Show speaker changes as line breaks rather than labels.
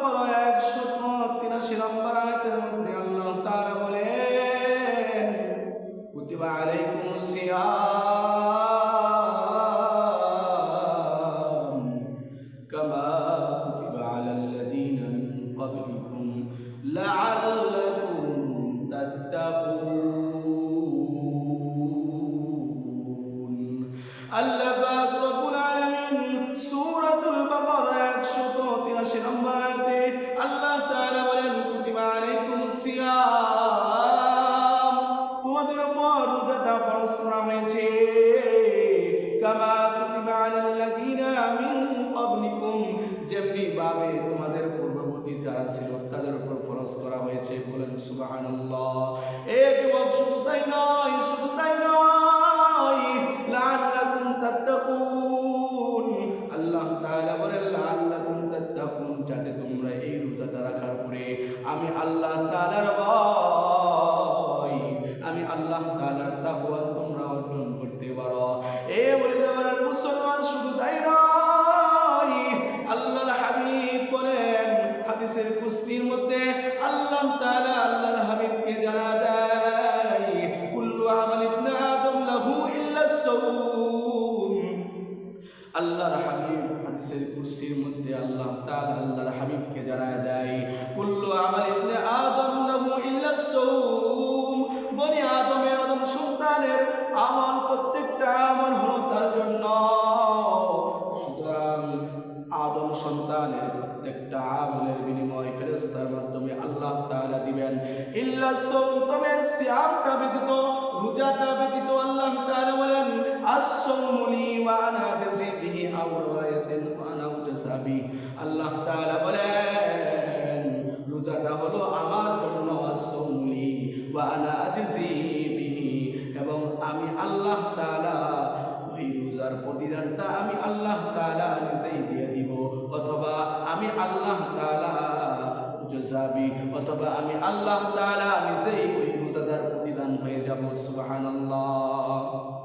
বাকারা 183 নম্বর আয়াতের মধ্যে আল্লাহ তাআলা বলেন, কুতিবা আলাইকুমুস সিয়াম কামা কুতিবা আলাল্লাযীনা মিন ক্বাবলিকুম লাআল্লাকুম তাত্তাকুন। আল্লাহ পাক রব্বুল আলামিন সূরাতুল বাকারা 183 নম্বর আয়াতে আল্লাহ তাআলা বলেন, কুতিবা আলাইকুমুস সিয়াম, তোমাদের উপর রোজাটা ফরজ করা হয়েছে, কামা কুতিবা আলাল্লাযীনা মিন ক্বাবলিকুম, যেমনি ভাবে তোমাদের পূর্ববর্তী যারা ছিল তাদের উপর ফরজ করা হয়েছে। বলেন সুবহানাল্লাহ। এই যুবক, শুধু তাই নয়, শুধু তাই নয়, লাআল্লাকুম তাত্তাকুন। আল্লাহ তাআলা বলেন লাআল্লাকুম তাত্তাকুন, যাতে তোমরা এই রোজাটা রাখার পরে আমি আল্লাহ তাআলার ভয়, আমি আল্লাহ তাআলার তাকওয়া তোমরা অর্জন করতে পারো। এ বলিদার মুসলমান, শুধু তাই নয়, আল্লাহর হাবিব বলেন হাদিসের কুসরির মধ্যে আল্লাহ তাআলা আল্লাহর হাবিবকে জানা দেয়, কুল্লু আমাল ইবনে আদম লাহু ইল্লা সাওম। আল্লাহর হাবিব হাদিসের কুরসির মধ্যে আল্লাহ তাআলা আল্লাহর হাবিবকে জানায় দেয়, কুল্লু আমাল ইবনে আদম লাহু ইল্লা সাওম। বনি আদমের আদম সন্তানের আমল, প্রত্যেকটা আমল হলো তার জন্য। সুতরাং আদম সন্তানের প্রত্যেকটা আমলের বিনিময় ফেরেশতার মাধ্যমে আল্লাহ তাআলা দিবেন, ইল্লা সাওম, তবে সিয়ামটা ব্যতীত, রোজাটা ব্যতীত। আল্লাহ তাআলা বলেন আস-সাওমু লি ওয়া আনা আজজি বিহি, আও রায়াতিন ওয়া আনা উজজা বিহি। আল্লাহ তাআলা বলেন রোজাটা হলো আমার জন্য, আস-সাওমু লি ওয়া আনা আজজি বিহি, এবং আমি আল্লাহ তাআলা ওই রোজার প্রতিদানটা আমি আল্লাহ তাআলা নিজেই দিয়ে দিব, অথবা আমি আল্লাহ তাআলা উজজাবি, অথবা আমি আল্লাহ তাআলা নিজেই ওই রোজাদার প্রতিদান হয়ে যাব। সুবহানাল্লাহ।